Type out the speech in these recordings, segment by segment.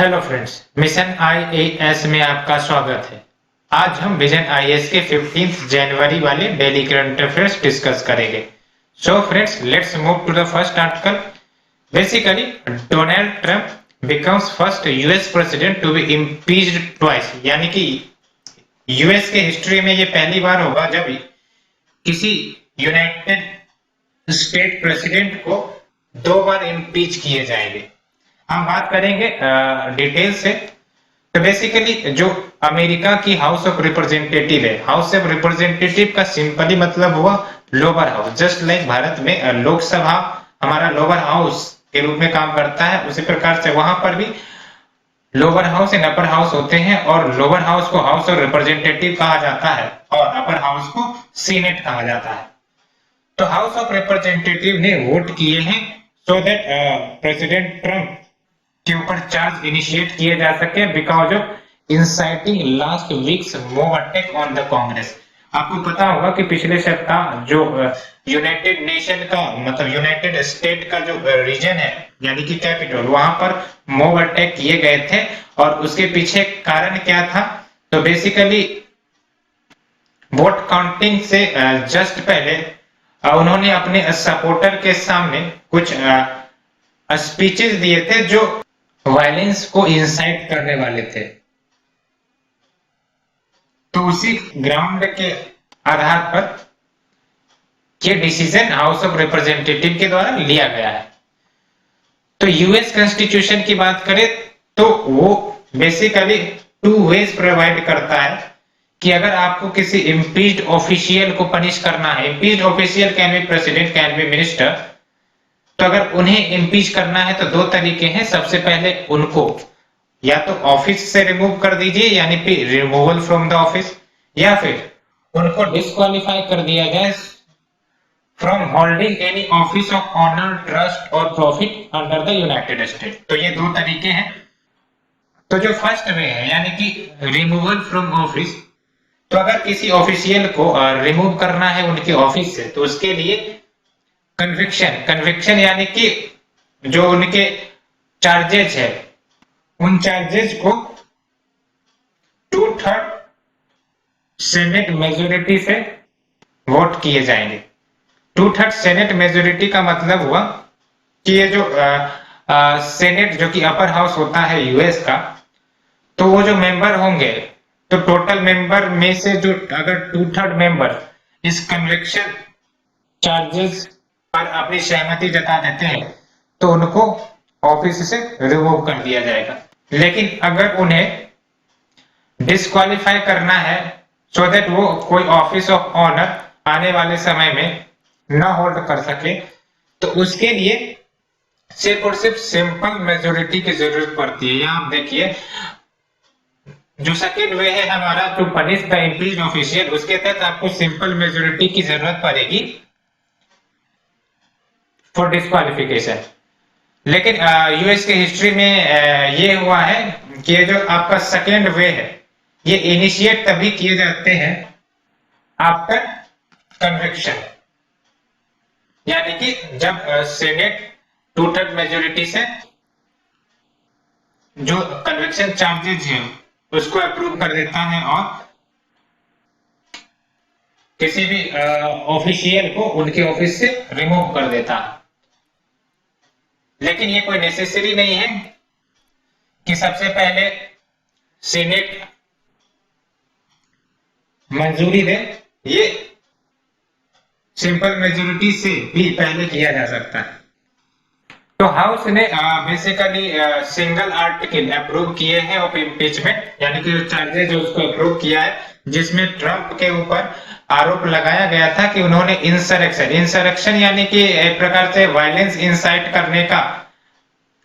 Hello friends, mission IAS में आपका स्वागत है। आज हम विजन आईएएस के 15 जनवरी वाले डेली करंट अफेयर्स डिस्कस करेंगे। So friends, let's move to the first article. Basically, Donald Trump becomes first US president to be impeached twice, यानी कि यूएस के हिस्ट्री में ये पहली बार होगा जब किसी यूनाइटेड स्टेट प्रेसिडेंट को 2 बार इम्पीच किए जाएंगे। हम बात करेंगे डिटेल से। तो बेसिकली जो अमेरिका की हाउस ऑफ रिप्रेजेंटेटिव है, हाउस ऑफ रिप्रेजेंटेटिव का सिंपली मतलब हुआ lower house. Just like Bharat में लोकसभा हमारा लोअर हाउस के रूप में काम करता है, उसी प्रकार से वहां पर भी lower house and upper house होते हैं, और लोअर हाउस को हाउस ऑफ रिप्रेजेंटेटिव कहा जाता है और अपर हाउस को सीनेट कहा जाता है। तो हाउस ऑफ रिप्रेजेंटेटिव ने वोट किए हैं सो दैट प्रेसिडेंट ट्रंप के ऊपर चार्ज इनिशिएट किए जा सके because of inciting last weeks mob attack on the Congress. आपको पता होगा कि पिछले सप्ताह जो यूनाइटेड नेशन का मतलब यूनाइटेड स्टेट का जो रीजन है यानी कि कैपिटल, वहां पर मॉब अटैक किए गए थे। और उसके पीछे कारण क्या था? तो बेसिकली वोट काउंटिंग से जस्ट पहले उन्होंने अपने सपोर्टर के सामने कुछ स्पीचेस दिए थे जो वायलेंस को इंसाइट करने वाले थे। तो उसी ग्राउंड के आधार पर यह डिसीजन हाउस ऑफ रिप्रेजेंटेटिव के द्वारा लिया गया है। तो यूएस कॉन्स्टिट्यूशन की बात करें तो वो बेसिकली 2 वेज प्रोवाइड करता है कि अगर आपको किसी इम्पीच्ड ऑफिशियल को पनिश करना है, impeached official can be president, can be minister, तो अगर उन्हें इम्पीच करना है तो 2 तरीके हैं। सबसे पहले उनको या तो ऑफिस से रिमूव कर दीजिए यानी कि रिमूवल फ्रॉम द ऑफिस, या फिर उनको डिस्क्वालीफाई कर दिया जाए from holding any office of honour, trust और profit under the United State. तो ये 2 तरीके हैं। तो जो फर्स्ट वे है यानी कि रिमूवल फ्रॉम ऑफिस, तो अगर किसी ऑफिशियल को रिमूव करना है उनके ऑफिस से तो उसके लिए कन्विक्शन यानी कि जो उनके चार्जेस है उन चार्जेस को 2/3 सेनेट मेजोरिटी से वोट किए जाएंगे। 2/3 सेनेट मेजोरिटी का मतलब हुआ कि ये जो सेनेट जो कि अपर हाउस होता है यूएस का, तो वो जो मेंबर होंगे तो टोटल मेंबर में से जो अगर 2/3 मेंबर इस कन्विक्शन चार्जेस पर अपनी सहमति जता देते हैं तो उनको ऑफिस से रिमूव कर दिया जाएगा। लेकिन अगर उन्हें डिस्क्वालीफाई करना है सो दैट वो कोई ऑफिस ऑफ ऑनर आने वाले समय में न होल्ड कर सके, तो उसके लिए सिर्फ और सिर्फ सिंपल मेजोरिटी की जरूरत पड़ती है। यहां आप देखिए, जो सेकेंड वे है हमारा to punish the impeached official, उसके तहत आपको सिंपल मेजोरिटी की जरूरत पड़ेगी फॉर डिस्क्वालिफिकेशन। लेकिन यूएस के हिस्ट्री में ये हुआ है कि ये जो आपका सेकेंड वे है ये इनिशिएट तभी किए जाते हैं आफ्टर कन्विक्शन, यानी कि जब सेनेट 2/3 मेजोरिटी से जो कन्विक्शन चार्जेज है उसको अप्रूव कर देता है और किसी भी ऑफिशियल को उनके ऑफिस से रिमूव कर देता है। लेकिन ये कोई नेसेसरी नहीं है कि सबसे पहले सीनेट मंजूरी दे, ये सिंपल मेजोरिटी से भी पहले किया जा सकता है। तो हाउस ने बेसिकली सिंगल आर्टिकल अप्रूव किए हैं ऑफ इम्पीचमेंट, यानी कि जो चार्जेज है उसको अप्रूव किया है, जिसमें ट्रंप के ऊपर आरोप लगाया गया था कि उन्होंने इंसरेक्शन यानी कि एक प्रकार से वायलेंस इंसाइट करने का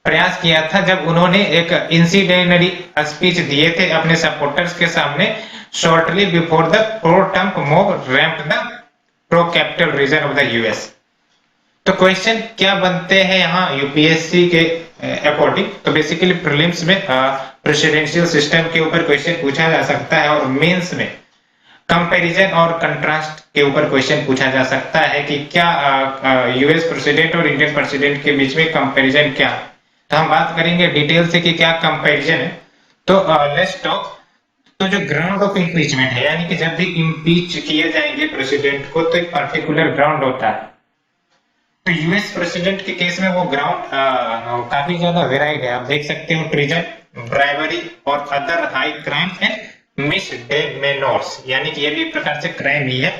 प्रयास किया था जब उन्होंने एक इंसिडेंटरी स्पीच दिए थे अपने सपोर्टर्स के सामने shortly before the pro Trump mob ramped the pro capital region of the US. तो क्वेश्चन क्या बनते हैं यहाँ यूपीएससी के अकॉर्डिंग? तो बेसिकली प्रीलिम्स में प्रेसिडेंशियल सिस्टम के ऊपर क्वेश्चन पूछा जा सकता है और मेंस में कंपैरिजन और कंट्रास्ट के ऊपर क्वेश्चन पूछा जा सकता है कि क्या यूएस प्रेसिडेंट और इंडियन प्रेसिडेंट के बीच में कंपैरिजन क्या तो हम बात करेंगे डिटेल से कि क्या कंपैरिजन है। तो लेट्स टॉक। तो जो ग्राउंड ऑफ इम्पीचमेंट है, यानी कि जब भी इम्पीच किए जाएंगे प्रेसिडेंट को, तो एक पर्टिकुलर ग्राउंड होता है। तो यूएस प्रेसिडेंट के केस में वो ग्राउंड काफी ज्यादा वेराइड है। आप देख सकते हो ट्रीजन, ब्राइवरी और अदर हाई क्राइम एंड मिसडेमेनोर्स, यानी कि ये भी एक प्रकार से क्राइम ही है।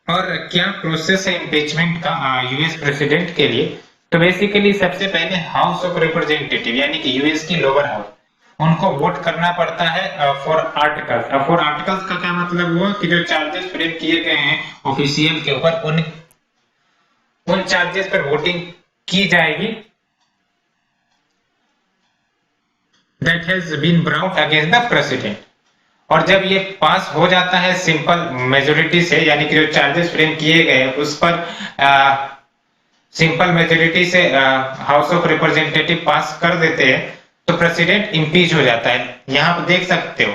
और क्या प्रोसेस है इम्पीचमेंट का यूएस प्रेसिडेंट के लिए? तो बेसिकली सबसे पहले हाउस ऑफ रिप्रेजेंटेटिव, यानी कि यूएस की लोअर हाउस, उनको वोट करना पड़ता है फॉर आर्टिकल्स। अब फॉर आर्टिकल्स का क्या मतलब हुआ कि जो चार्जेस फ्रेम किए गए हैं ऑफिशियल के ऊपर, उन चार्जेस पर वोटिंग की जाएगी that has been brought against the president. और जब ये पास हो जाता है सिंपल मेजोरिटी से, यानी कि जो चार्जेस फ्रेम किए गए उस पर सिंपल मेजोरिटी से हाउस ऑफ रिप्रेजेंटेटिव पास कर देते हैं, तो प्रेसिडेंट इम्पीच हो जाता है। यहाँ पर देख सकते हो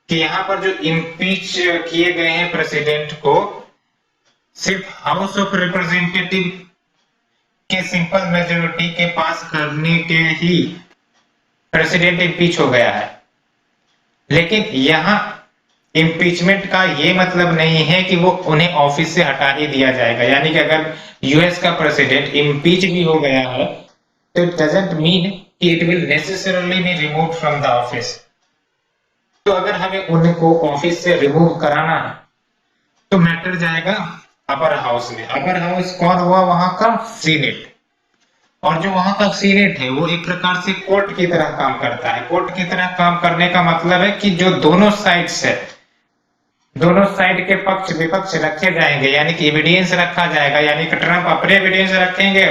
कि यहाँ पर जो इम्पीच किए गए हैं प्रेसिडेंट को, सिर्फ हाउस ऑफ रिप्रेजेंटेटिव के सिंपल मेजोरिटी के पास करने के ही प्रेसिडेंट इम्पीच हो गया है। लेकिन यहाँ इम्पीचमेंट का ये मतलब नहीं है कि वो उन्हें ऑफिस से हटा ही दिया जाएगा। यानी कि अगर यूएस का प्रेसिडेंट इम्पीच भी हो गया है, तो इट डजंट मीन कि it will necessarily be removed from the office. तो अगर हमें उनको ऑफिस से रिमूव कराना है, तो मैटर जाएगा अपर हाउस में। अपर हाउस कौन हुआ? वहां का सीनेट। और जो वहां का सीनेट है वो एक प्रकार से कोर्ट की तरह काम करता है। कोर्ट की तरह काम करने का मतलब है कि जो दोनों साइड्स है, दोनों साइड के पक्ष विपक्ष रखे जाएंगे, यानी कि एविडेंस रखा जाएगा। यानी कि ट्रंप अपने एविडेंस रखेंगे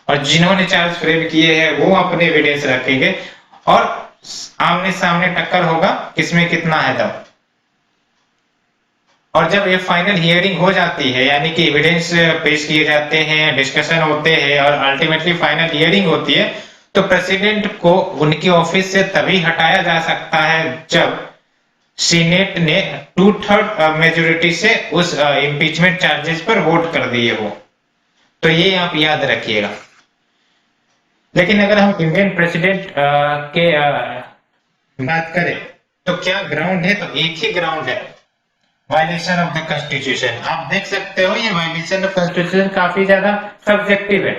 और जिन्होंने चार्ज फ्रेम किए हैं वो अपने एविडेंस रखेंगे, और आमने सामने टक्कर होगा किसमें कितना है दम। और जब ये फाइनल हियरिंग हो जाती है, यानी कि एविडेंस पेश किए जाते हैं, डिस्कशन होते हैं और अल्टीमेटली फाइनल हियरिंग होती है, तो प्रेसिडेंट को उनकी ऑफिस से तभी हटाया जा सकता है जब सीनेट ने 2/3 मेजोरिटी से उस इम्पीचमेंट चार्जेस पर वोट कर दिए हो। तो ये आप याद रखिएगा। लेकिन अगर हम इंडियन प्रेसिडेंट के बात करें, तो क्या ग्राउंड है? तो एक ही ग्राउंड है, वायलेशन ऑफ द कॉन्स्टिट्यूशन। आप देख सकते हो ये वायलेशन ऑफ कॉन्स्टिट्यूशन काफी ज्यादा सब्जेक्टिव है,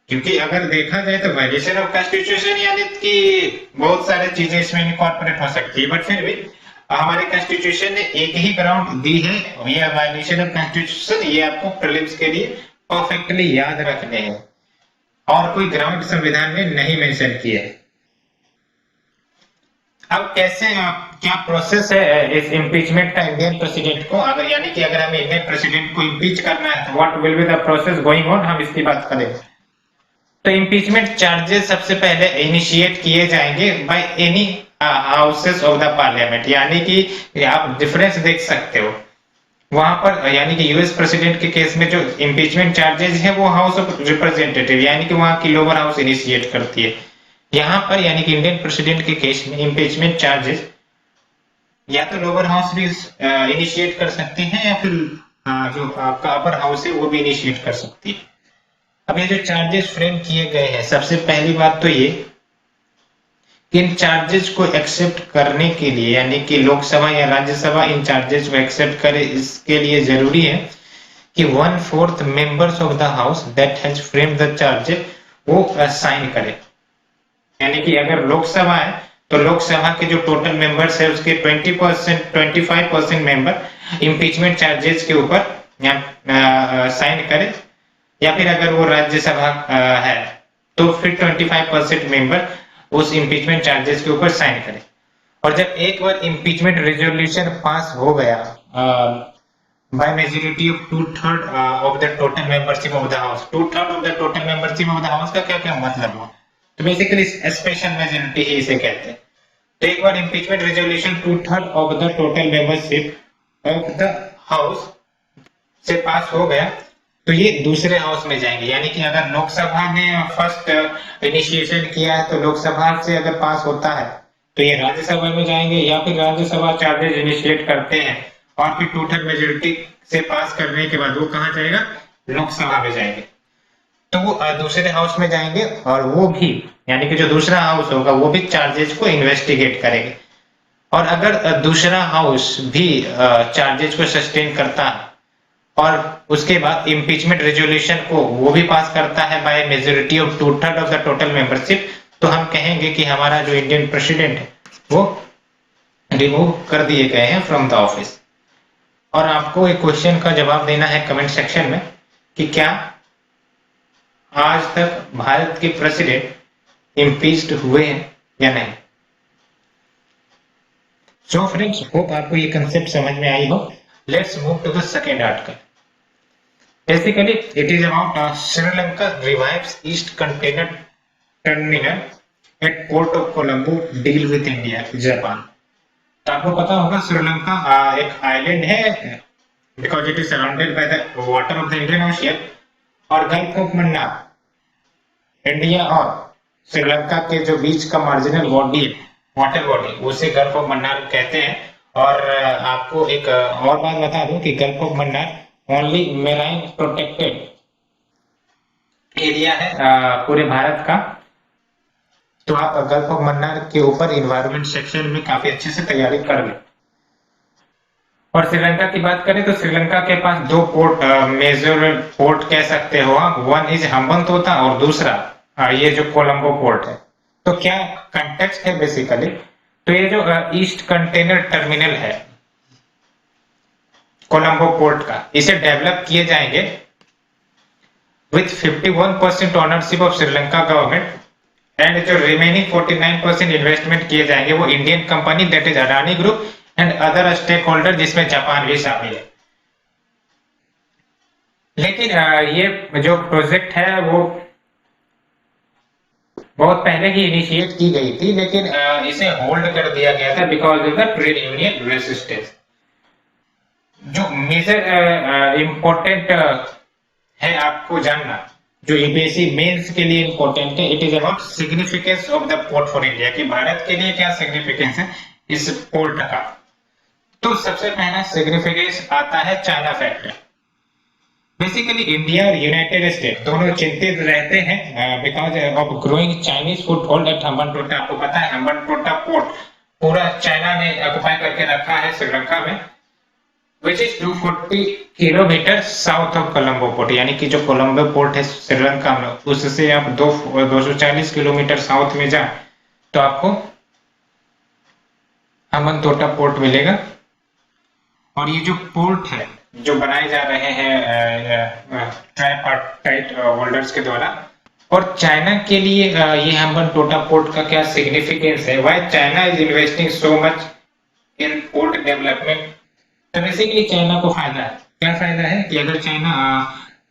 क्योंकि अगर देखा जाए तो वायलेशन ऑफ कॉन्स्टिट्यूशन यानी कि बहुत सारी चीजें इसमें इनकॉर्पोरेट हो सकती है, बट फिर भी हमारे कॉन्स्टिट्यूशन ने एक ही ग्राउंड दी है, ये वायलेशन ऑफ कॉन्स्टिट्यूशन। ये आपको प्रीलिम्स के लिए परफेक्टली याद रखने हैं, और कोई ग्राउंड संविधान ने नहीं मेंशन किया है। अब कैसे क्या प्रोसेस है इस इम्पीचमेंट का इंडियन प्रेसिडेंट को? अगर यानी कि अगर हमें इंडियन प्रेसिडेंट को इम्पीच करना है, तो what will be the process going on, हम इसकी बात करें। तो इम्पीचमेंट चार्जेस सबसे पहले इनिशिएट किए जाएंगे by any houses of the parliament. यानी कि आप डिफरेंस देख सकते हो वहां पर, यानी कि यूएस प्रेसिडेंट के केस में जो इम्पीचमेंट चार्जेस है वो हाउस ऑफ रिप्रेजेंटेटिव, यानी कि वहां की लोअर हाउस इनिशिएट करती है। यहाँ पर यानी कि इंडियन प्रेसिडेंट के केस में इम्पीचमेंट चार्जेस या तो लोअर हाउस भी इनिशिएट कर सकते हैं, या फिर जो आपका अपर हाउस है वो भी इनिशिएट कर सकती है। अब ये जो चार्जेस फ्रेम किए गए हैं, सबसे पहली बात तो ये कि इन चार्जेस को एक्सेप्ट करने के लिए, यानी कि लोकसभा या राज्यसभा इन चार्जेस को एक्सेप्ट करे, इसके लिए जरूरी है कि 1/4 members of the house that has frame the charges वो साइन करे। यानी कि अगर लोकसभा है तो लोकसभा के जो टोटल मेंबर्स है उसके 25% मेंबर इम्पीचमेंट चार्जेस के ऊपर साइन करे, या फिर अगर वो राज्यसभा है तो फिर 25% मेंबर उस इम्पीचमेंट चार्जेस के ऊपर साइन करे। और जब एक बार इम्पीचमेंट रेजोल्यूशन पास हो गया by majority of 2/3 of the total membership of the house, 2/3 of the total membership of the house का क्या क्या मतलब हुआ? तो बेसिकली स्पेशल मेजोरिटी ही इसे कहते हैं। तो एक बार impeachment resolution 2/3 of the total membership of the house से पास हो गया, तो ये दूसरे हाउस में जाएंगे। यानी कि अगर लोकसभा ने फर्स्ट इनिशिएशन किया है तो लोकसभा से अगर पास होता है तो ये राज्यसभा में जाएंगे, या फिर राज्यसभा चार्जेस इनिशिएट करते हैं और फिर 2/3 मेजोरिटी से पास करने के बाद वो कहां जाएगा? लोकसभा में जाएंगे। तो वो दूसरे हाउस में जाएंगे और वो भी, यानी कि जो दूसरा हाउस होगा वो भी चार्जेस को इन्वेस्टिगेट करेंगे। और अगर दूसरा हाउस भी चार्जेस को सस्टेन करता है और उसके बाद इम्पीचमेंट रेजोल्यूशन को वो भी पास करता है by majority of 2/3 of the total membership, तो हम कहेंगे कि हमारा जो इंडियन प्रेसिडेंट है वो रिमूव कर दिए गए हैं फ्रॉम द ऑफिस। और आपको एक क्वेश्चन का जवाब देना है कमेंट सेक्शन में कि क्या आज तक भारत के प्रेसिडेंट इम्पीच्ड हुए हैं या नहीं। सो फ्रेंड्स, होप आपको ये कंसेप्ट समझ में आई हो। Let's move to the second article. Basically, it is about Sri Lanka revives East Container Terminal at Port of Colombo deal with India, Japan. तो आपको पता होगा श्रीलंका एक आइलैंड है, because it is surrounded by the water of the Indian ocean, और gulf of Mannar India और श्रीलंका के जो बीच का मार्जिनल बॉडी है, वाटर बॉडी, उसे गल्फ ऑफ मन्नार कहते हैं। और आपको एक और बात बता दूं कि gulf of Mannar only marine protected area है पूरे भारत का। तो आप गल्फ ऑफ मन्नार के ऊपर इन्वायरमेंट सेक्शन में काफी अच्छे से तैयारी कर लें। और श्रीलंका की बात करें तो श्रीलंका के पास दो पोर्ट, मेजर पोर्ट कह सकते हो आप, वन इज हम्बनतोटा और दूसरा ये जो कोलंबो पोर्ट है। तो क्या कंटेक्स्ट है बेसिकली, तो ये जो ईस्ट कंटेनर टर्मिनल है कोलंबो पोर्ट का, इसे डेवलप किए जाएंगे with 51% ownership of Sri Lanka government, and जो रिमेनिंग 49% इन्वेस्टमेंट किए जाएंगे वो Indian company that is Adani group and other stake holder, जिसमें जापान भी शामिल है। लेकिन ये जो प्रोजेक्ट है वो बहुत पहले ही इनिशिएट की गई थी, लेकिन इसे होल्ड कर दिया गया था because of the trade union resistance. जो मेजर इम्पोर्टेंट है आपको जानना, जो यूपीएससी मेंस के लिए इम्पोर्टेंट है, it is about significance of the port for India, कि भारत के लिए क्या सिग्निफिकेंस है इस पोर्ट का। तो सबसे पहला सिग्निफिकेंस आता है चाइना फैक्टर। बेसिकली इंडिया और यूनाइटेड स्टेट दोनों चिंतित रहते हैं because of growing Chinese foothold at Hambantota. आपको पता है हम्बनटोटा पोर्ट पूरा चाइना ने ऑक्युपाई करके रखा है श्रीलंका में, which is 240 kilometre south of Colombo port, यानी कि जो कोलंबो पोर्ट है श्रीलंका में, उससे आप 240 किलोमीटर साउथ में जाए तो आपको हम्बनटोटा पोर्ट मिलेगा। और ये जो पोर्ट है जो बनाए जा रहे हैं ट्राइपार्टाइट होल्डर्स के द्वारा, और चाइना के लिए ये हम्बनटोटा पोर्ट का क्या सिग्निफिकेंस है, why China is investing so much in port development. तो बेसिकली चाइना को फायदा है, क्या फायदा है कि अगर चाइना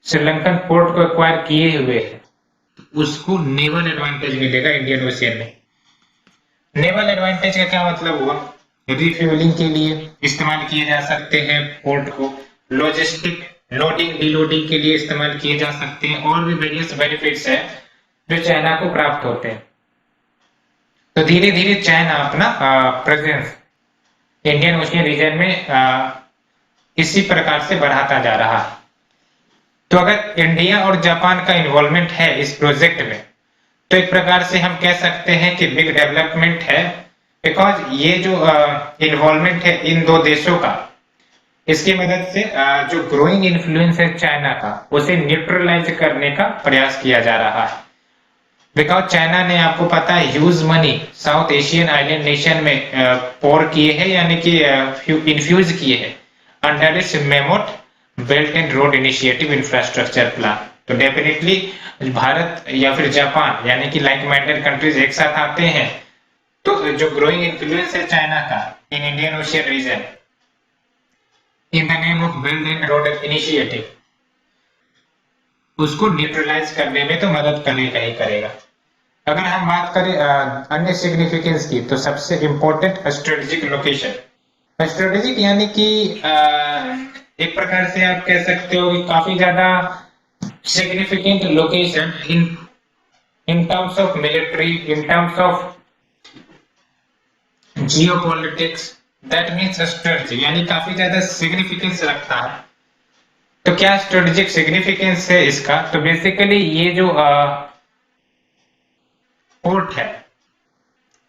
श्रीलंकन पोर्ट को एक्वायर किए हुए है तो उसको नेवल एडवांटेज मिलेगा इंडियन ओशियन में। नेवल एडवांटेज का क्या मतलब हुआ, रिफ्यूलिंग के लिए इस्तेमाल किए जा सकते हैं पोर्ट को, लॉजिस्टिक लोडिंग डीलोडिंग के लिए इस्तेमाल किए जा सकते हैं, और भी वेरियस बेनिफिट्स है जो चाइना को प्राप्त होते हैं। तो धीरे धीरे चाइना अपना प्रेजेंस इंडियन ओशियन रीजन में इसी प्रकार से बढ़ाता जा रहा है। तो अगर इंडिया और जापान का इन्वॉल्वमेंट है इस प्रोजेक्ट में, तो एक प्रकार से हम कह सकते हैं कि बिग डेवलपमेंट है, बिकॉज ये जो इन्वॉल्वमेंट है इन दो देशों का, इसकी मदद से जो ग्रोइंग इन्फ्लुएंस है चाइना का, उसे न्यूट्रलाइज करने का प्रयास किया जा रहा है। बिकॉज चाइना ने, आपको पता है, huge money South Asian island nation में पोर किए हैं, यानी कि इन्फ्यूज किए हैं under its mammoth belt and road initiative infrastructure plan. तो डेफिनेटली भारत या फिर जापान, यानी कि लाइक माइंडेड कंट्रीज एक साथ आते हैं, तो जो ग्रोइंग इन्फ्लुएंस है चाइना का in Indian ocean region in the name of belt and road initiative, उसको न्यूट्रलाइज करने में तो मदद करेगा ही करेगा। अगर हम बात करें अन्य सिग्निफिकेंस की, तो सबसे इंपॉर्टेंट स्ट्रेटेजिक लोकेशन। स्ट्रेटेजिक यानी कि एक प्रकार से आप कह सकते हो कि काफी ज्यादा significant location in terms of military, in terms of geopolitics, that means strategy, यानी काफी ज्यादा सिग्निफिकेंस रखता है तो क्या स्ट्रेटेजिक सिग्निफिकेंस है इसका? तो बेसिकली ये जो पोर्ट है,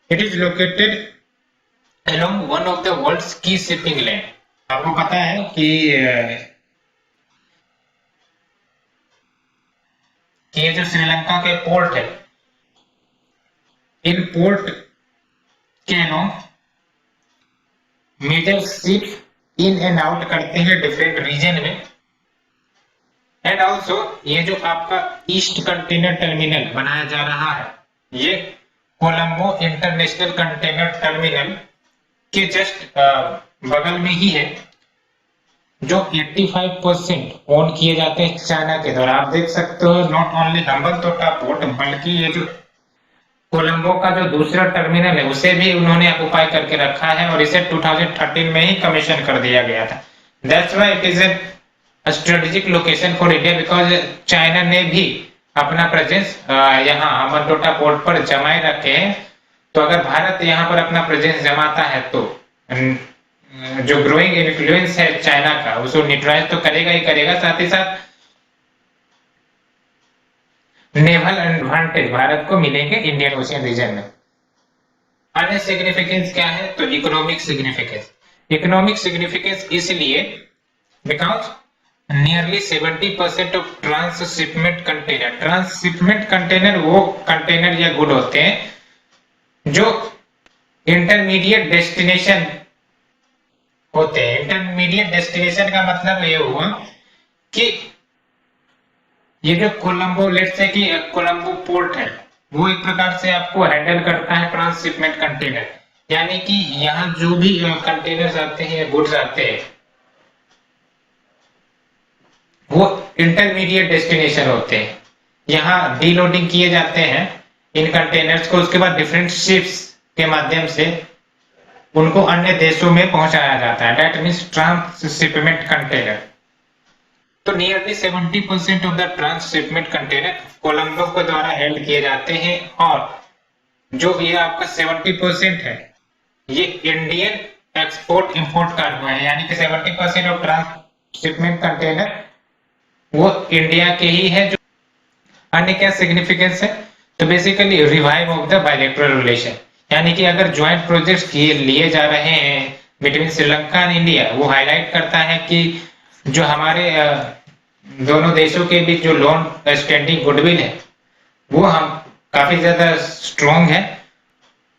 it is located along one of the world's key shipping lane। आपको पता है कि ये जो श्रीलंका के पोर्ट है, इन पोर्ट के along major ships in and out करते हैं डिफरेंट रीजन में। एंड ऑल्सो ये जो आपका ईस्ट कंटेनर टर्मिनल बनाया जा रहा है, ये कोलंबो इंटरनेशनल कंटेनर टर्मिनल के जस्ट बगल में ही है, जो 85% ओन किए जाते हैं चाइना के द्वारा। आप देख सकते हो नॉट ओनली हम्बनटोटा पोर्ट, बल्कि ये जो कोलंबो का जो दूसरा टर्मिनल है उसे भी उन्होंने ऑक्युपाई करके रखा है, और इसे 2013 में ही कमीशन कर दिया गया था। That's why it is an strategic location for India, because China ने भी अपना प्रेजेंस यहाँ हम्बनटोटा पोर्ट पर जमाए रखे हैं। तो अगर भारत यहाँ पर अपना प्रेजेंस जमाता है तो जो ग्रोइंग इन्फ्लुएंस है चाइना का, उसको न्यूट्रलाइज तो करेगा ही करेगा, साथ ही साथ नेवल एडवांटेज भारत को मिलेंगे इंडियन ओशियन रीजन में। अन्य सिग्निफिकेंस क्या है? तो इकोनॉमिक सिग्निफिकेंस। इकोनॉमिक सिग्निफिकेंस इसलिए because nearly 70% of transshipment container वो कंटेनर या गुड होते हैं जो इंटरमीडिएट डेस्टिनेशन होते हैं। इंटरमीडिएट डेस्टिनेशन का मतलब ये हुआ कि ये जो कोलंबो, लेट्स से कि कोलंबो पोर्ट है, वो एक प्रकार से आपको हैंडल करता है ट्रांसशिपमेंट कंटेनर, यानी कि यहाँ जो भी कंटेनर्स आते हैं, गुड्स आते हैं, वो इंटरमीडिएट डेस्टिनेशन होते हैं। यहाँ डीलोडिंग किए जाते हैं इन कंटेनर्स को, उसके बाद डिफरेंट शिप्स के माध्यम से उनको अन्य देशों में पहुंचाया जाता है। That means transhipment container. तो nearly 70% of the transhipment container Colombo के द्वारा हैंडल किए जाते हैं, और जो ये आपका 70% है, ये इंडियन एक्सपोर्ट इंपोर्ट कार्गो है, यानी कि 70% ऑफ ट्रांसशिपमेंट कंटेनर वो इंडिया के ही है। जो अन्य क्या सिग्निफिकेंस है? तो basically revive of the bilateral relation, यानी कि अगर ज्वाइंट प्रोजेक्ट्स लिए जा रहे हैं बिटवीन श्रीलंका एंड इंडिया, वो हाईलाइट करता है कि जो हमारे दोनों देशों के बीच जो लॉन्ग स्टैंडिंग गुडविल है वो हम काफी ज्यादा स्ट्रॉन्ग है,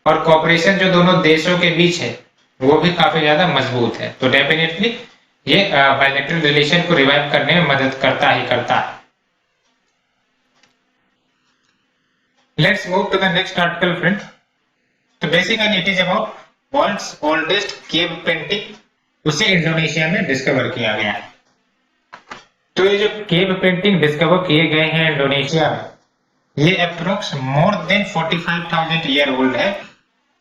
और कॉपरेशन जो दोनों देशों के बीच है वो भी काफी ज्यादा मजबूत है। तो डेफिनेटली ये बायलैटरल रिलेशन को रिवाइव करने में मदद करता ही करता है। Let's move to the next article friend. तो basically it is about world's oldest cave painting, उसे इंडोनेशिया में डिस्कवर किया गया है। तो ये जो केव पेंटिंग डिस्कवर किए गए हैं इंडोनेशिया में, ये approx more than 45,000 year old है,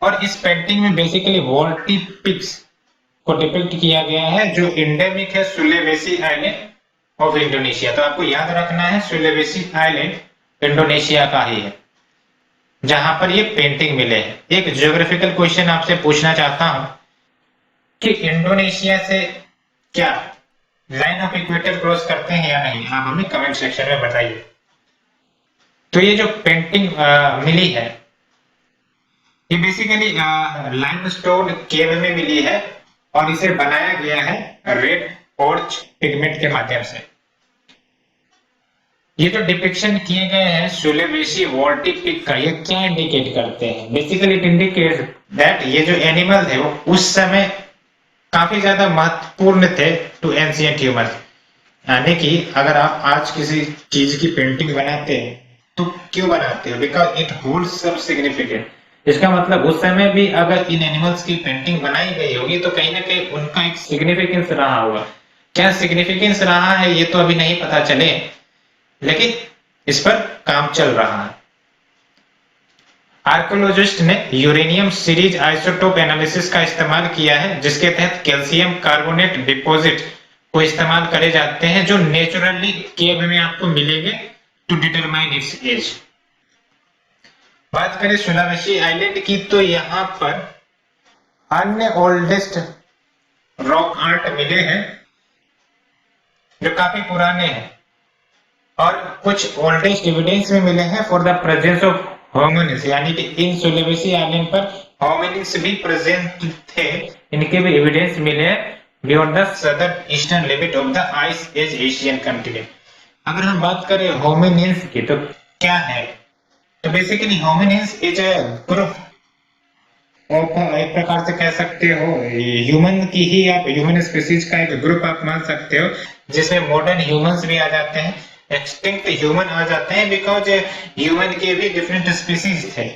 और इस पेंटिंग में बेसिकली वॉल्टी पिग्स को डिपिक्ट किया गया है, जो एंडेमिक है सुलेवेसी आइलैंड ऑफ इंडोनेशिया। तो आपको याद रखना है सुलेवेसी आइलैंड इंडोनेशिया का ही है जहां पर ये पेंटिंग मिले हैं। एक ज्योग्राफिकल क्वेश्चन आपसे पूछना चाहता हूं कि इंडोनेशिया से क्या लाइन ऑफ इक्वेटर क्रॉस करते हैं या नहीं, आप हमें कमेंट सेक्शन में बताइए। तो ये जो पेंटिंग मिली है, ये बेसिकली लाइमस्टोन केव में मिली है, और इसे बनाया गया है रेड ऑर्च पिगमेंट के माध्यम से। ये जो डिपिक्शन किए गए हैं सुलेवेसी वॉल्टी पिग का, ये क्या इंडिकेट करते हैं? बेसिकली इट इंडिकेट्स दैट ये जो एनिमल है वो उस समय काफी ज्यादा महत्वपूर्ण थे टू एंशिएंट ह्यूमंस। यानी कि अगर आप आज किसी चीज की पेंटिंग बनाते हैं तो क्यों बनाते हो? Because it holds some significant. इसका मतलब उस समय भी अगर इन एनिमल्स की पेंटिंग बनाई गई होगी तो कहीं ना कहीं उनका एक सिग्निफिकेंस रहा होगा। क्या सिग्निफिकेंस रहा है ये तो अभी नहीं पता चले, लेकिन इस पर काम चल रहा है। आर्कोलॉजिस्ट ने यूरेनियम सीरीज आइसोटोप एनालिसिस का इस्तेमाल किया है, जिसके तहत कैल्शियम कार्बोनेट डिपॉजिट को इस्तेमाल करे जाते हैं जो नेचुरली केव में आपको मिलेंगे टू डिटरमाइन इट्स एज। बात करें सुलावेसी आइलैंड की, तो यहाँ पर अन्य ओल्डेस्ट रॉक आर्ट मिले हैं जो काफी पुराने हैं, और कुछ ओल्डेस्ट एविडेंस में मिले हैं for the presence of hominids, यानी कि इन सुलेवेसी आइलैंड पर होमिनिड्स भी प्रेजेंट थे, इनके भी एविडेंस मिले हैं beyond the southern eastern limit of the ice age Asian continent. अगर हम बात करें होमिनिड्स की तो क्या है, तो basically hominids is a group, एक प्रकार से कह सकते हो ह्यूमन की ही, आप ह्यूमन स्पीसीज का एक ग्रुप आप मान सकते हो, जिसमें मॉडर्न ह्यूमंस भी आ जाते हैं, एक्सटिंक्ट ह्यूमन आ जाते हैं, बिकॉज ह्यूमन के भी डिफरेंट स्पीसीज थे,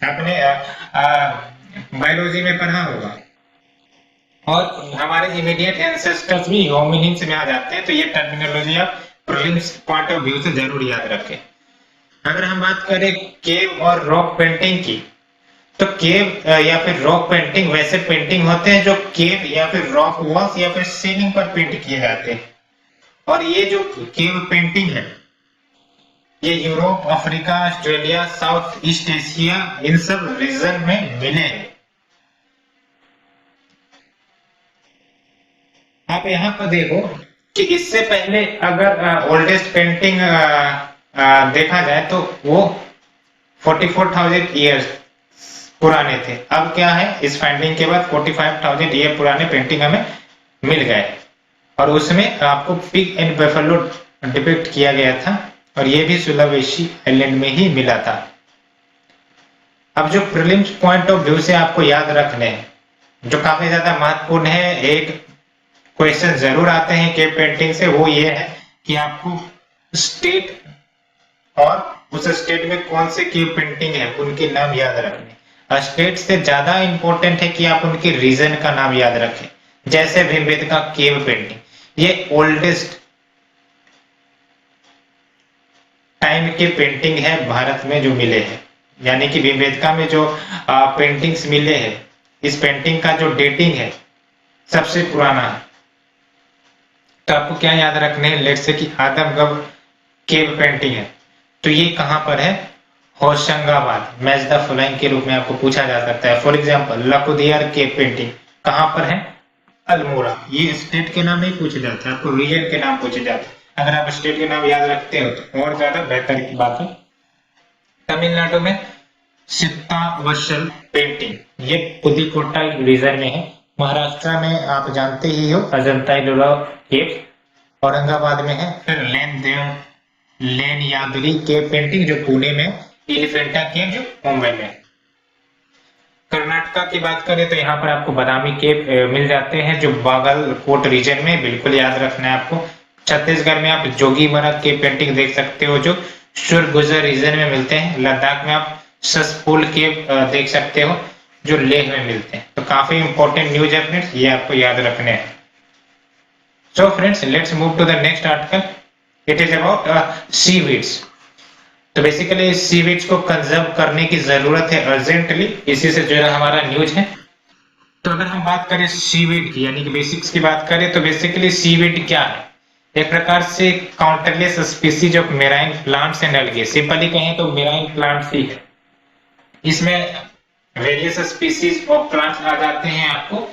आपने बायोलॉजी में पढ़ा होगा, और हमारे इमीडिएट एंसेस्टर्स भी होमिनिड्स में आ जाते हैं। तो ये टर्मिनोलॉजी आप प्रीलिम्स पॉइंट ऑफ व्यू से जरूर याद रखें। अगर हम बात करें केव और रॉक पेंटिंग की, तो केव या फिर रॉक पेंटिंग वैसे पेंटिंग होते हैं जो केव या फिर रॉक वॉल्स या फिर सीलिंग पर पेंट किए जाते हैं, और ये जो केव पेंटिंग है ये Europe, Africa, Australia, South East Asia, इन सब रीजन में मिले हैं। आप यहाँ पर देखो कि इससे पहले अगर ओल्डेस्ट पेंटिंग देखा जाए तो वो 44,000 ईयर्स पुराने थे। अब क्या है, इस फाइंडिंग के बाद 45,000 ईयर पुराने पेंटिंग हमें मिल गए, और उसमें आपको पिग एंड बेफेलो डिपिक्ट किया गया था, और ये भी सुलावेसी आइलैंड में ही मिला था। अब जो प्रीलिम्स पॉइंट ऑफ व्यू से आपको याद रखने हैं, जो काफी ज्यादा महत्वपूर्ण है, एक क्वेश्चन जरूर आते हैं केव पेंटिंग से, वो ये है कि आपको स्टेट और उस स्टेट में कौन से केव पेंटिंग है उनके नाम याद रखने। स्टेट से ज्यादा इंपॉर्टेंट है कि आप उनके रीजन का नाम याद रखें। जैसे भीमबेटका केव पेंटिंग, ये ओल्डेस्ट टाइम के पेंटिंग है भारत में जो मिले हैं, यानी कि भीमबेटका में जो पेंटिंग्स मिले हैं, इस पेंटिंग का जो डेटिंग है सबसे पुराना है। तो आपको क्या याद रखने हैं, लेट्स से कि आदमगढ़ केव पेंटिंग है, तो ये कहां पर है, होशंगाबाद, मैच द फॉलोइंग के रूप में आपको पूछा जा सकता है। फॉर एग्जांपल लकुदियार केव पेंटिंग कहां पर है, अल्मोड़ा। ये स्टेट के नाम नहीं पूछे जाते, आपको रीजन के नाम पूछे जाते हैं। अगर आप स्टेट के नाम याद रखते हो तो और ज्यादा बेहतर की बात है। तमिलनाडु में चित्तावशल पेंटिंग, ये पुदुकोट्टाई रीजन में है। महाराष्ट्र में आप जानते ही हो अजंता एलोरा केव औरंगाबाद में है। फिर लेनयाद्री केव पेंटिंग जो पुणे में, एलिफेंटा केव जो मुंबई में। कर्नाटका की बात करें तो यहाँ पर आपको बादामी केव मिल जाते हैं जो बागलकोट रीजन में, बिल्कुल याद रखना है आपको। छत्तीसगढ़ में आप जोगीमरा केव पेंटिंग देख सकते हो जो सुरगुजर रीजन में मिलते हैं। लद्दाख में आप ससपुल केव देख सकते हो जो लेह में मिलते हैं। तो काफी इंपॉर्टेंट न्यूज है फ्रेंड्स, ये आपको याद रखने हैं। So friends let's move to the next article, it is about seaweeds. तो बेसिकली सीवीड्स को कंजर्व करने की जरूरत है अर्जेंटली, इसी से जुड़ा हमारा न्यूज है। तो अगर हम बात करें सीवीड की, यानी कि बेसिक्स की बात करें, तो बेसिकली सीवीड क्या है, एक प्रकार से countless species of marine plants and algae. Simply कहें तो मेराइन प्लांट्स ही है, इसमें वेरियस स्पीसीज ऑफ प्लांट्स आ जाते हैं आपको,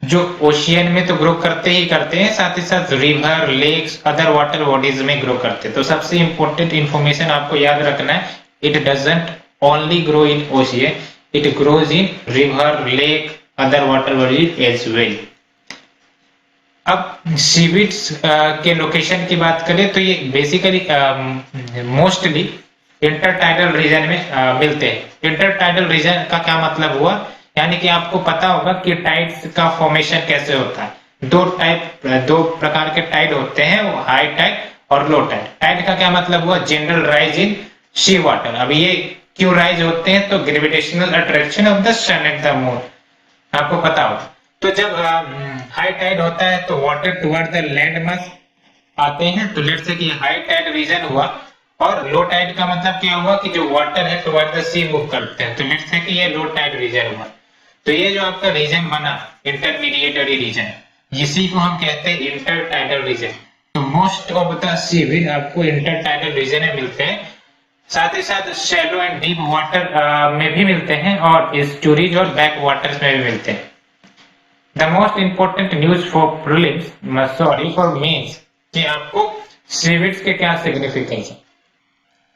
जो ओशियन में तो ग्रो करते ही करते हैं, साथ ही साथ river, lakes, other water bodies में ग्रो करते हैं। तो सबसे इंपॉर्टेंट इंफॉर्मेशन आपको याद रखना है, it doesn't only grow in ocean, it grows in river, lake, other water bodies as well. अब सीवीड्स के लोकेशन की बात करें तो ये बेसिकली मोस्टली इंटरटाइडल रीजन में मिलते हैं। इंटरटाइडल रीजन का क्या मतलब हुआ, यानी कि आपको पता होगा कि टाइड्स का फॉर्मेशन कैसे होता है। दो प्रकार के टाइड होते हैं, वो हाई टाइड और लो टाइड। टाइड का क्या मतलब हुआ, general rise in sea water. अब ये क्यों राइज होते हैं, तो gravitational attraction of the sun and the moon, आपको पता होगा। तो जब हाई टाइड होता है तो water toward the land mass आते हैं, तो लेट्स से कि हाई टाइड रीजन हुआ, और लो टाइड का मतलब क्या हुआ कि जो वाटर है टुवर्ड द सी मूव करते हैं, तो लेट्स से कि ये लो टाइड रीजन हुआ। तो ये जो आपका रीजन बना इंटरमीडिएटरी रीजन, इसी को हम कहते हैं इंटरटाइडल रीजन। तो मोस्ट ऑफ द सीवीड आपको इंटरटाइडल रीजन में मिलते हैं, साथ ही साथ शैलो एंड डीप वाटर में भी मिलते हैं, और एस्चुरीज और बैक वाटर्स में भी मिलते हैं। The most important news for prelims, sorry for mains, कि आपको सीविड्स के क्या सिग्निफिकेंस है।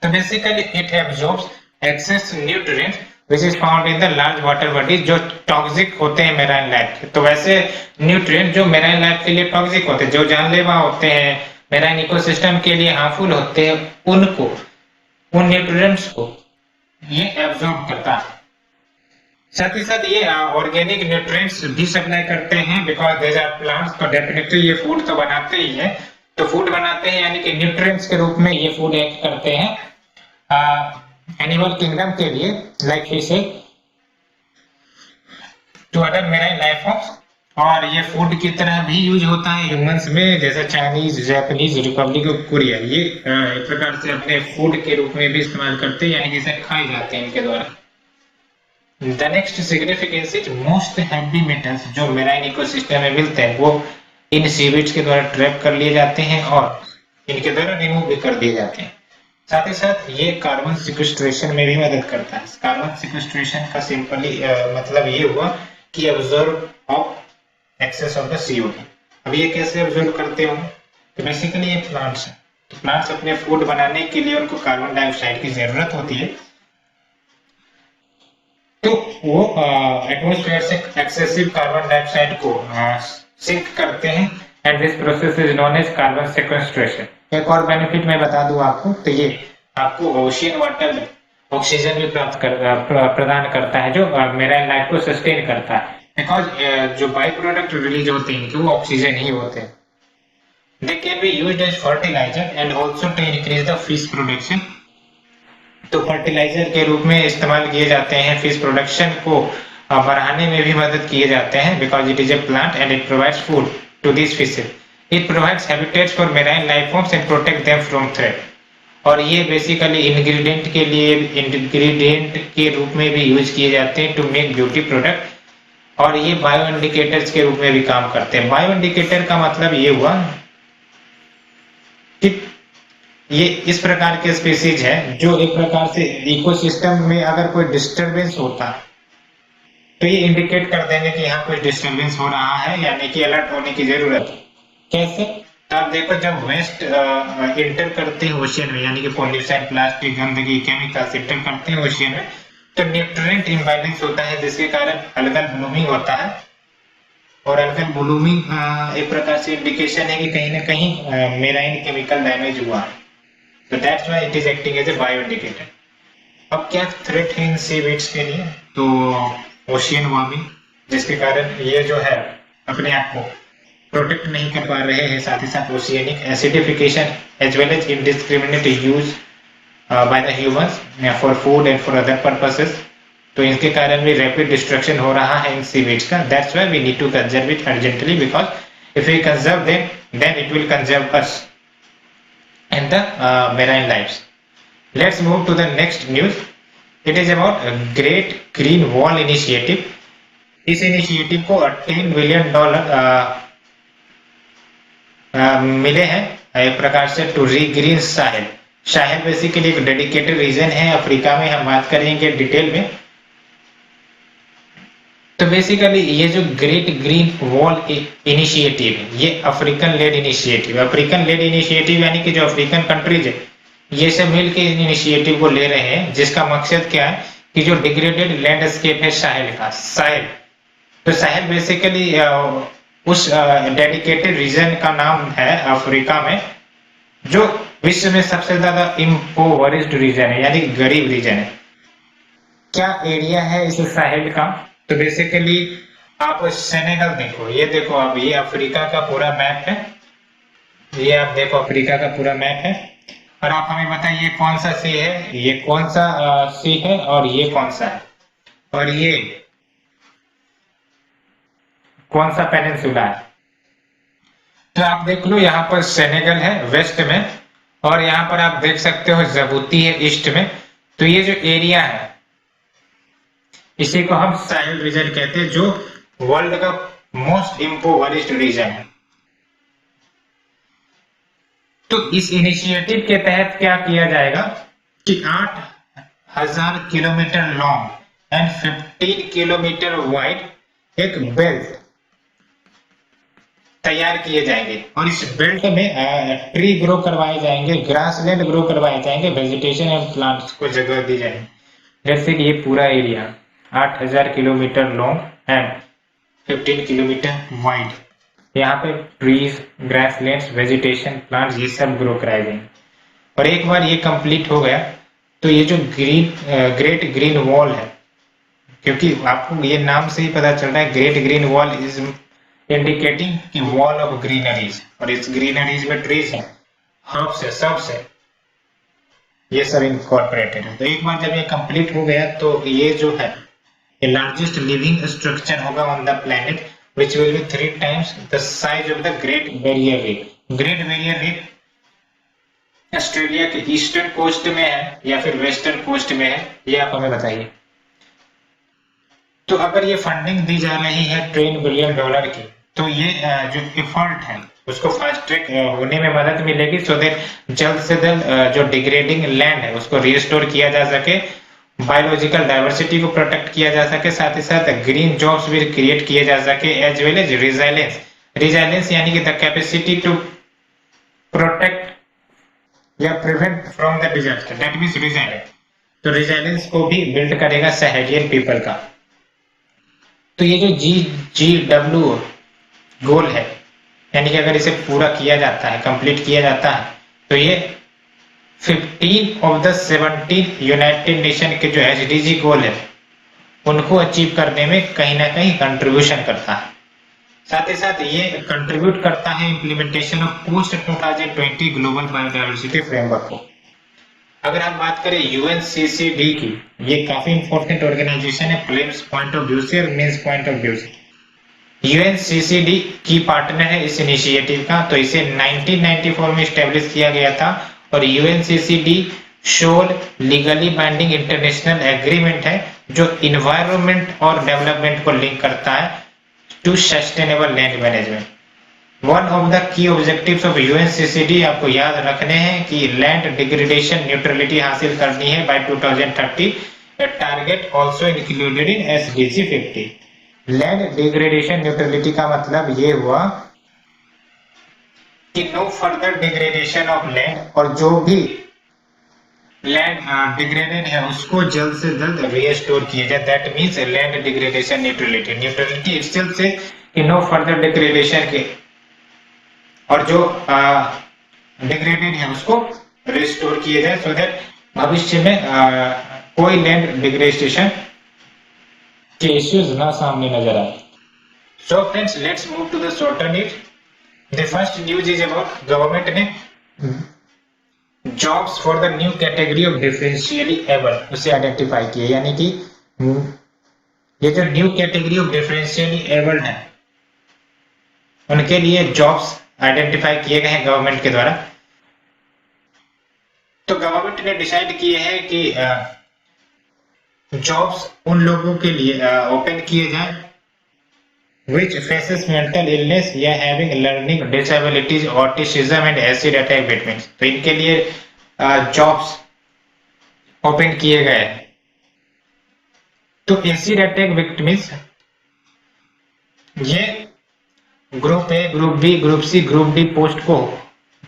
तो basically it absorbs excess nutrients which is found in the large water bodies जो टॉक्सिक होते हैं मेराइन लाइफ के। तो वैसे न्यूट्रिएंट जो मेराइन लाइफ के लिए टॉक्सिक होते हैं, जो जानलेवा होते हैं, मेराइन इकोसिस्टम के लिए हार्मफुल होते हैं, उनको, उन न्यूट्रिएंट्स को ये एब्जॉर्ब करता है। साथ ही साथ ये ऑर्गेनिक न्यूट्रिएंट्स भी सप्लाई करते हैं बिकॉज देयर आर प्लांट्स। तो डेफिनेटली ये फूड तो बनाते ही है। तो फूड बनाते हैं यानी कि न्यूट्रिएंट्स के रूप में ये फूड एक्ट करते हैं एनिमल किंगडम के लिए, like fish to other marine life forms. और ये फूड की तरह भी यूज होता है ह्यूमंस में, जैसे Chinese, Japanese, Republic of Korea ये एक प्रकार से अपने फूड के रूप में भी इस्तेमाल करते हैं, यानी कि इसे खाए जाते हैं इनके द्वारा। The next significance is most heavy metals जो मेराइन इकोसिस्टम में मिलते हैं वो इन सीविड्स के द्वारा ट्रैप कर लिए जाते हैं और इनके द्वारा रिमूव भी कर दिए जाते हैं। साथ ही साथ ये कार्बन सिक्वेस्ट्रेशन में भी मदद करता है। कार्बन सिक्वेस्ट्रेशन का सिंपली मतलब ये हुआ कि observe of excess of the CO2। अब ये कैसे ऑब्जर्व करते हो? तो बेसिकली ये प्लांट्स है। तो प्लांट्स अपने फूड बनाने के लिए उनको कार्बन डाइऑक्साइड की जरूरत होती है, तो वो एटमॉस्फेयर से एक्सेसिव कार्बन डाइऑक्साइड को सिंक करते हैं and this process is known as carbon sequestration. एक और बेनिफिट मैं बता दूं आपको, तो ये आपको ओशियन वाटर में ऑक्सीजन भी प्रदान करता है जो मेराइन लाइफ को सस्टेन करता है, बिकॉज जो बाई प्रोडक्ट रिलीज होते हैं इनके वो ऑक्सीजन ही होते हैं। They can be used as fertiliser and also to increase the fish production. तो फर्टिलाइजर के रूप में इस्तेमाल किए जाते हैं, फिश प्रोडक्शन को बढ़ाने में भी मदद किए जाते हैं because it is a plant and it provides food to this fishes. It provides habitats for marine life forms and protect them from threat. और ये बेसिकली इंग्रेडिएंट के लिए, इंग्रेडिएंट के रूप में भी यूज किए जाते हैं टू मेक ब्यूटी प्रोडक्ट। और ये बायो इंडिकेटर्स के रूप में भी काम करते हैं। बायो इंडिकेटर का मतलब ये हुआ कि ये इस प्रकार के स्पीसीज है जो एक प्रकार से इकोसिस्टम में अगर कोई डिस्टरबेंस होता तो ये इंडिकेट कर देंगे कि यहाँ कोई डिस्टरबेंस हो रहा है, यानी कि अलर्ट होने की जरूरत है। कैसे? तो आप देखो, जब वेस्ट इंटर करते हैं ओशियन में, यानी कि पॉल्यूशन, प्लास्टिक, गंदगी, केमिकल्स इंटर करते हैं ओशियन में, तो न्यूट्रिएंट इम्बैलेंस होता है जिसके कारण अलगल ब्लूमिंग होता है। और अलगल ब्लूमिंग एक प्रकार से इंडिकेशन है कि कहीं ना कहीं मेराइन केमिकल डैमेज हुआ है। So that's why it is acting as a bioindicator. अब क्या थ्रेट है इन सीवीड्स के लिए? तो ओशियन वार्मिंग, जिसके कारण ये जो है अपने आप को प्रोटेक्ट नहीं कर पा रहे हैं। साथ ही साथ oceanic acidification as well as indiscriminate use by the humans for food and for other purposes. तो इनके कारण भी रैपिड डिस्ट्रक्शन हो रहा है इन सीवीड्स का। That's why we need to conserve it urgently because if we conserve them then it will conserve us and the marine lives. Let's move to the next news. It is about a Great Green Wall Initiative. इस initiative को $10 billion मिले हैं एक प्रकार से to रीग्रीन Sahel. Sahel basically एक dedicated reason है Africa में, हम बात करेंगे डिटेल में। तो बेसिकली ये जो ग्रेट ग्रीन वॉल इनिशिएटिव है ये African led initiative. African led initiative यानी कि जो अफ्रीकन कंट्रीज है ये सब मिलकर इनिशिएटिव को ले रहे हैं, जिसका मकसद क्या है कि जो डिग्रेडेड लैंडस्केप है साहेल का, साहेल, तो साहेल बेसिकली उस डेडिकेटेड रीजन का नाम है अफ्रीका में जो विश्व में सबसे ज्यादा इम्पोवरिश्ड रीजन है, यानी गरीब रीजन है। क्या एरिया है इस साहेल का? तो बेसिकली आप सेनेगल देखो, ये देखो, अब ये अफ्रीका का पूरा मैप है, ये आप देखो अफ्रीका का पूरा मैप है। और आप हमें बताइए कौन सा सी है, ये कौन सा सी है और ये कौन सा है, और ये कौन सा पेनिनसुला है। तो आप देख लो, यहाँ पर सेनेगल है वेस्ट में और यहाँ पर आप देख सकते हो जिबूती है ईस्ट में। तो ये जो एरिया है इसी को हम साहेल रीजन कहते हैं, जो वर्ल्ड का मोस्ट इम्पोवरिश्ड रीजन है। तो इस इनिशिएटिव के तहत क्या किया जाएगा कि 8,000 kilometre long and 15 kilometre wide एक बेल्ट तैयार किए जाएंगे और इस बेल्ट में ट्री ग्रो करवाए जाएंगे, ग्रासलैंड ग्रो करवाए जाएंगे, वेजिटेशन एंड प्लांट्स को जगह दी जाएगी। जैसे कि ये पूरा area 8000 kilometre long and 15 kilometre wide, यहाँ पे ट्रीज, ग्रासलैंड्स, वेजिटेशन, प्लांट्स ये सब ग्रो कराए जाएंगे। और एक बार ये कंप्लीट हो गया तो ये जो ग्रेट ग्रीन वॉल है, क्योंकि आपको ये नाम से ही पता चल रहा है great green wall is indicating कि वॉल ऑफ ग्रीनरीज, और इस ग्रीनरीज में ट्रीज है, हर्ब्स है, सब्स है, ये सब इनकॉर्पोरेटेड है। तो एक बार जब ये कंप्लीट हो गया तो ये जो है ये लार्जेस्ट लिविंग स्ट्रक्चर होगा on the planet which will be 3 times the size of the Great Barrier Reef. Great Barrier Reef Australia के ईस्टर्न कोस्ट में है या फिर वेस्टर्न कोस्ट में है, ये आप हमें बताइए। तो अगर ये फंडिंग दी जा रही है $10 बिलियन की, तो ये जो एफर्ट है उसको फास्ट ट्रैक होने में मदद मिलेगी, सो दैट जल्द से जल्द जो डिग्रेडिंग लैंड है उसको रिस्टोर किया जा सके, बायोलॉजिकल डाइवर्सिटी को प्रोटेक्ट किया जा सके, साथ ही साथ ग्रीन जॉब्स भी क्रिएट किए जा सके, as well as resilience. Resilience यानी कि द कैपेसिटी टू प्रोटेक्ट या prevent from the disaster, that means resilience. तो रिजिलेंस को भी बिल्ड करेगा सहेलियन पीपल का। तो ये जो GW गोल है, यानी कि अगर इसे पूरा किया जाता है, कंप्लीट किया जाता है, तो ये 15 ऑफ द 17 यूनाइटेड नेशन के जो SDG गोल है उनको अचीव करने में कहीं ना कहीं कंट्रीब्यूशन करता है। साथ ही साथ ये कंट्रीब्यूट करता है implementation of post 2020 global biodiversity framework को। अगर हम बात करें UNCCD की, ये काफी इंपॉर्टेंट ऑर्गेनाइजेशन है क्लेम्स पॉइंट ऑफ व्यू से और मीन्स पॉइंट ऑफ व्यू से। UNCCD की पार्टनर है इस इनिशिएटिव का, तो इसे 1994 में स्टेब्लिश किया गया था और UNCCD शोर लीगली बाइंडिंग इंटरनेशनल एग्रीमेंट है जो इन्वायरमेंट और डेवलपमेंट को लिंक करता है to sustainable land management. One of the key objectives of UNCCD आपको याद रखने हैं कि लैंड डिग्रेडेशन न्यूट्रलिटी हासिल करनी है by 2030, a target also included in SDG 50। Land degradation neutrality का मतलब ये हुआ कि no further degradation of land, और जो भी लैंड डिग्रेडेड है उसको जल्द से जल्द रीस्टोर किया जाए, that means land degradation neutrality. Neutrality itself से कि नो फर्दर डिग्रेडेशन के, और जो डिग्रेडेड है उसको रिस्टोर किया जाए, सो दैट भविष्य में कोई लैंड डिग्रेडेशन के इश्यूज ना सामने नजर आए। So friends, let's move to the shorter news. The first news is about government ने jobs for the new category of differentially able उसे आइडेंटिफाई किया, यानी कि ये जो new category of differentially able है उनके लिए जॉब्स आइडेंटिफाई किए गए हैं गवर्नमेंट के द्वारा। तो गवर्नमेंट ने डिसाइड किए हैं कि जॉब्स उन लोगों के लिए ओपन किए जाएं which faces mental illness या having learning disabilities, autism and acid attack victims। तो इनके लिए जॉब्स ओपन किए गए हैं। तो एसिड अटैक विक्टिम्स ये group A, group B, group C, group D post को,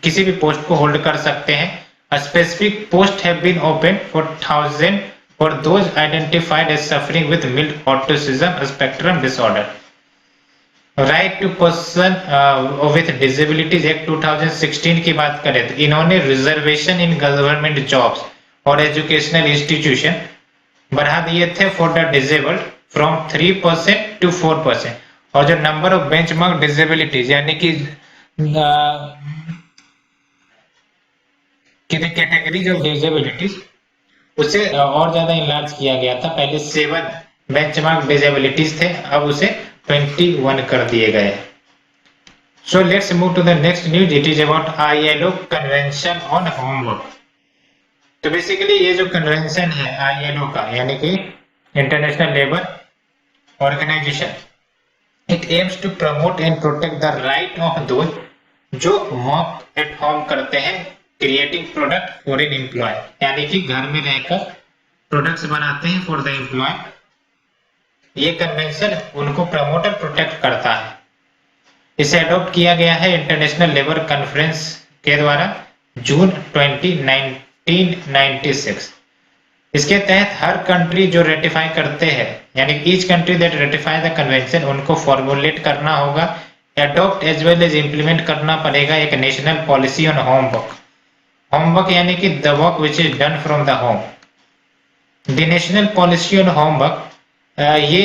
किसी भी पोस्ट को होल्ड कर सकते हैं। A specific post have been opened for 1000 for those identified as suffering with mild autism spectrum disorder। Right to person with disabilities act 2016 की बात करें तो इन्होंने रिजर्वेशन इन गवर्नमेंट जॉब्स और एजुकेशनल इंस्टीट्यूशन बढ़ा दिए थे for the disabled from 3% to 4%, और जो नंबर ऑफ बेंचमार्क डिसेबिलिटीज यानी कि कैटेगरीज ऑफ डिसेबिलिटीज उसे और ज्यादा इनलार्ज किया गया था। पहले 7 बेंचमार्क डिसेबिलिटीज थे, अब उसे 21 कर दिए गए। So let's move to the next news. It is about ILO convention on homework. तो बेसिकली ये जो कन्वेंशन है ILO का, यानी कि international labour organisation, it aims to promote and protect the right of those जो वर्क एट होम करते हैं, creating product for an employ, यानी कि घर में रहकर प्रोडक्ट्स बनाते हैं फॉर द एम्प्लॉय। ये कन्वेंशन उनको प्रमोट और प्रोटेक्ट करता है। इसे अडॉप्ट किया गया है इंटरनेशनल लेबर कॉन्फ्रेंस के द्वारा जून 1996। इसके तहत हर कंट्री जो रेटिफाई करते हैं, यानी each country that ratify the convention, उनको फॉर्मुलेट करना होगा, adopt as well as implement करना पड़ेगा एक national policy on homework. Homework यानी कि the work which is done from the home. The national policy on homework ये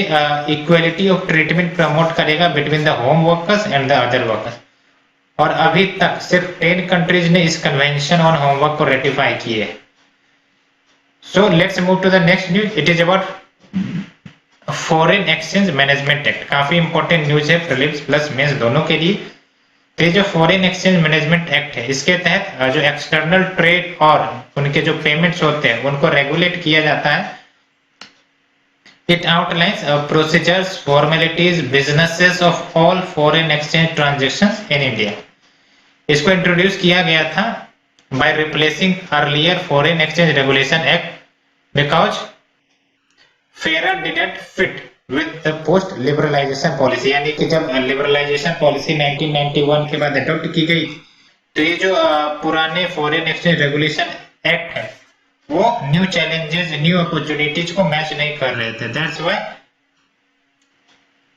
इक्वलिटी ऑफ ट्रीटमेंट प्रमोट करेगा between the home workers and the other workers. और अभी तक सिर्फ 10 कंट्रीज ने इस कन्वेंशन ऑन होमवर्क को रेटिफाई किए। So let's move to the next news. It is about Foreign Exchange Management Act. काफी इंपॉर्टेंट न्यूज है प्रीलिम्स प्लस मेंस दोनों के लिए। तो ये जो फॉरेन एक्सचेंज मैनेजमेंट एक्ट है, इसके तहत जो एक्सटर्नल ट्रेड और उनके जो पेमेंट्स होते हैं उनको रेगुलेट किया जाता है। It outlines procedures, formalities, businesses of all foreign exchange transactions in India. इसको इंट्रोड्यूस किया गया था by replacing earlier Foreign Exchange Regulation Act because FARA didn't fit with the post liberalization policy। यानी कि जब लिबरलाइजेशन पॉलिसी 1991 के बाद adopt की गई तो ये जो पुराने फॉरेन एक्सचेंज रेगुलेशन एक्ट है वो न्यू चैलेंजेस, न्यू अपॉर्चुनिटीज को मैच नहीं कर रहे थे। दैट्स व्हाई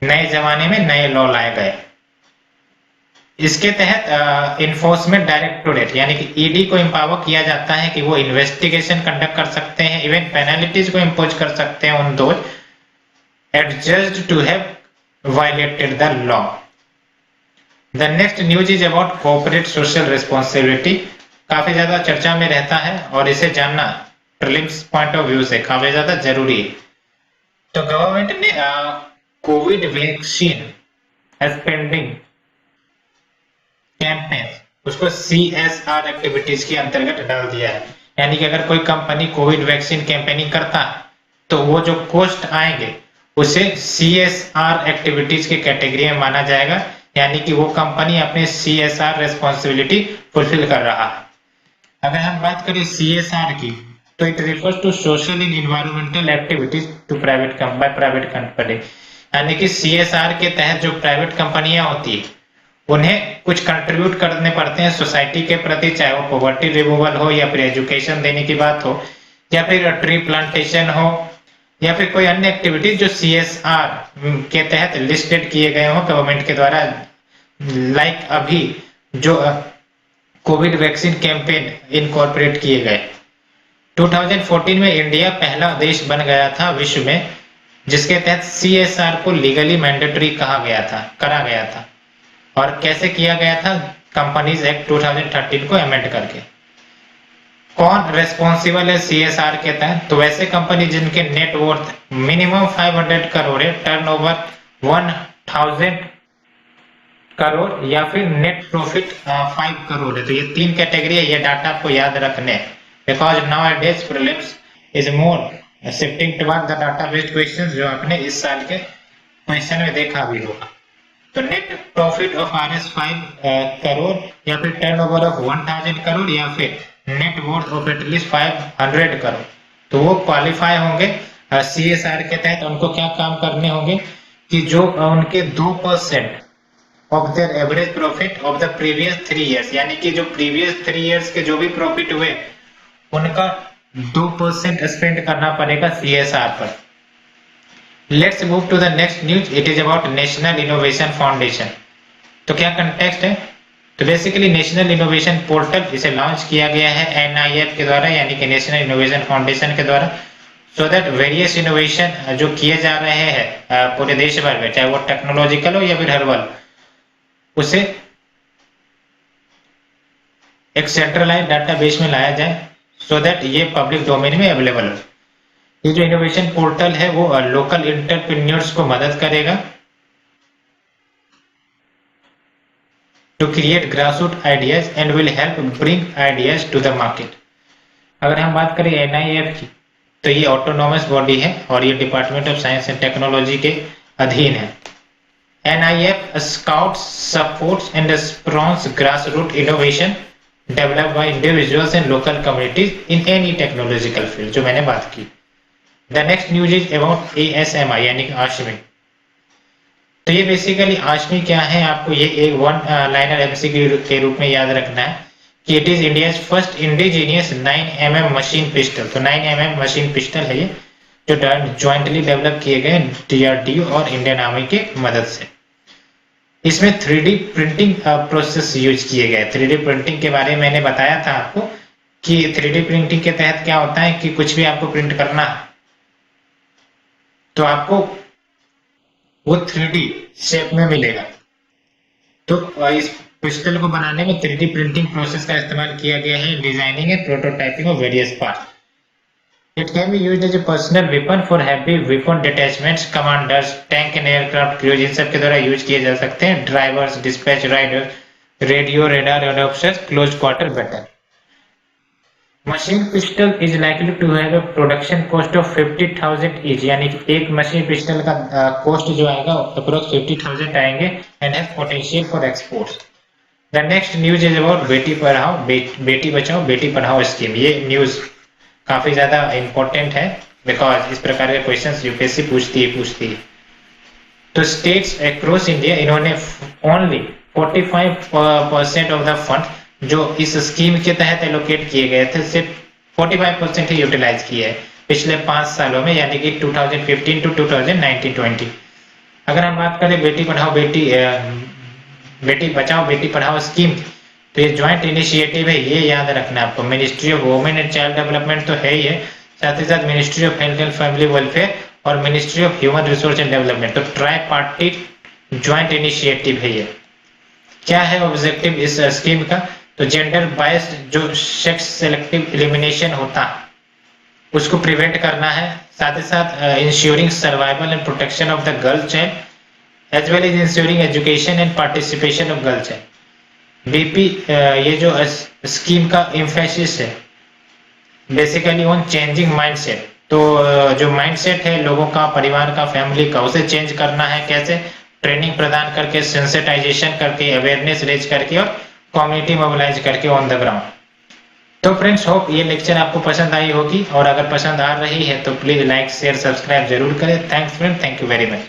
नए जमाने में नए लॉ लाए गए। इसके तहत इन्फोर्समेंट डायरेक्टोरेट यानी कि ईडी को एम्पावर किया जाता है कि वो इन्वेस्टिगेशन कंडक्ट कर सकते हैं, इवन पेनल्टीज को इम्पोज कर सकते हैं on those adjudged to have violated the law. The next news is about corporate social responsibility. काफी ज्यादा चर्चा में रहता है और इसे जानना प्रीलिम्स पॉइंट ऑफ व्यू से काफी ज्यादा जरूरी है। तो गवर्नमेंट ने कोविड वैक्सीन स्पेंडिंग कैंपेन उसको CSR एक्टिविटीज के अंतर्गत डाल दिया है। यानी कि अगर कोई कंपनी कोविड वैक्सीन कैंपेनिंग करता है तो वो जो कॉस्ट आएंगे उसे CSR एक्टिविटीज की कैटेगरी में माना जाएगा, यानी कि वो कंपनी अपनी CSR रिस्पॉन्सिबिलिटी फुलफिल कर रहा है। अगर हम बात करें CSR की तो it refers to social and environmental activities to private company. यानी कि CSR के तहत जो प्राइवेट कंपनियां होती है उन्हें कुछ कंट्रीब्यूट करने पड़ते हैं सोसाइटी के प्रति, चाहे वो पॉवर्टी रिमूवल हो या फिर एजुकेशन देने की बात हो या फिर ट्री प्लांटेशन हो या फिर कोई अन्य एक्टिविटी जो CSR के तहत लिस्टेड किए गए हो गवर्नमेंट के द्वारा। लाइक अभी जो कोविड वैक्सीन कैंपेन इनकॉर्पोरेट किए गए। 2014 में इंडिया पहला देश बन गया था विश्व में जिसके तहत CSR को लीगली मैंडेटरी करा गया था। और कैसे किया गया था? कंपनीज एक्ट 2013 को अमेंड करके। कौन रेस्पॉन्सिबल है CSR के तहत? तो वैसे कंपनी जिनके नेट वर्थ मिनिमम 500 करोड़ है, टर्नओवर 1000 करोड़ या फिर नेट प्रॉफिट 5 करोड़ है। तो ये 3 कैटेगरी है, ये डाटा आपको याद रखने, because nowadays prelims is more shifting toward the data based questions जो आपने इस साल के क्वेश्चन में देखा भी होगा। तो net profit of RS 5 crore या फिर टर्नओवर ऑफ 1000 करोड़ या फिर net worth of at least 500 crore, तो वो क्वालिफाई होंगे CSR के तहत। उनको क्या काम करने होंगे कि जो उनके 2% of their average profit of the previous 3 years, यानी कि जो प्रीवियस 3 इयर्स के जो भी प्रॉफिट हुए उनका 2% स्पेंड करना पड़ेगा CSR पर। Let's move to the next news. It is about National Innovation Foundation. तो क्या कंटेक्स्ट है? तो बेसिकली नेशनल इनोवेशन पोर्टल इसे लॉन्च किया गया है NIF के द्वारा, यानी कि नेशनल इनोवेशन फाउंडेशन के द्वारा, सो दैट वेरियस इनोवेशन जो किए जा रहे हैं पूरे देश भर में, चाहे वो टेक्नोलॉजिकल हो या फिर हर्बल, उसे एक सेंट्रलाइज्ड डाटाबेस में लाया जाए सो दैट ये पब्लिक डोमेन में अवेलेबल हो। ये जो इनोवेशन पोर्टल है वो लोकल एंटरप्रेन्योर्स को मदद करेगा to create grassroot ideas and will help bring ideas to the market. अगर हम बात करें NIF की तो ये ऑटोनॉमस बॉडी है और ये department of science and technology के अधीन है। NIF scouts, supports and spawns grassroots innovation developed by individuals and local communities in any technological field, जो मैंने बात की। The next news is about ASMI यानी कि ASMI। तो ये बेसिकली आज में क्या है, आपको ये एक वन लाइनर एमसीक्यू के रूप में याद रखना है कि it is India's first indigenous 9mm machine pistol. तो 9mm मशीन पिस्टल है ये, जो ज्वाइंटली डेवलप किए गए डीआरडीओ और इंडियन आर्मी के मदद से। इसमें 3D प्रिंटिंग प्रोसेस यूज किए गए। 3D प्रिंटिंग के बारे में मैंने बताया था आपको कि 3D प्रिंटिंग के तहत क्या होता है कि कुछ भी आपको प्रिंट करना है तो आपको वो 3D शेप में मिलेगा। तो इस पिस्टल को बनाने में 3D प्रिंटिंग प्रोसेस का इस्तेमाल किया गया है, designing and prototyping of various parts. It can be used as a personal weapon for heavy weapon detachments, commanders, tank and aircraft crews, इन सब के द्वारा यूज किए जा सकते हैं। Drivers, dispatch rider, radio radar officers, close quarter battle. Machine pistol is likely to have a production cost of 50,000 each, यानी कि एक मशीन पिस्टल का कॉस्ट जो आएगा अप्रोक्स 50,000 आएंगे and has potential for exports. The next news is about Beti Padhao Beti Bachao Beti Padhao scheme. ये news काफी ज्यादा इंपॉर्टेंट है बिकॉज इस प्रकार के क्वेश्चंस यूपीएससी पूछती है। तो स्टेट्स अक्रॉस इंडिया इन्होंने ओनली 45% ऑफ द फंड जो इस स्कीम के तहत एलोकेट किए गए थे सिर्फ 45% ही यूटिलाइज किए हैं पिछले 5 सालों में, यानी कि 2015 टू 2019-20। अगर हम बात करें बेटी बचाओ बेटी पढ़ाओ स्कीम, तो ये ज्वाइंट इनिशिएटिव है, ये याद रखना है आपको। Ministry of women and child development तो है ही है, साथ ही साथ ministry of health and family welfare और ministry of human resource and development. तो ट्राई पार्टी ज्वाइंट इनिशिएटिव है ये। क्या है ऑब्जेक्टिव इस स्कीम का? तो जेंडर बायस्ड जो सेक्स सेलेक्टिव एलिमिनेशन होता उसको प्रिवेंट करना है, साथ ही साथ ensuring survival and protection of the girl child as well as ensuring education and participation of girl child. BP ये जो स्कीम का एम्फेसिस है बेसिकली ऑन चेंजिंग माइंडसेट। तो जो माइंडसेट है लोगों का, परिवार का, फैमिली का, उसे चेंज करना है। कैसे? ट्रेनिंग प्रदान करके, सेंसिटाइजेशन करके, अवेयरनेस रेज करके और कम्युनिटी मोबिलाइज करके ऑन द ग्राउंड। तो फ्रेंड्स होप ये लेक्चर आपको पसंद आई होगी, और अगर पसंद आ रही है तो प्लीज लाइक शेयर सब्सक्राइब जरूर करें। Thanks friend, thank you very much.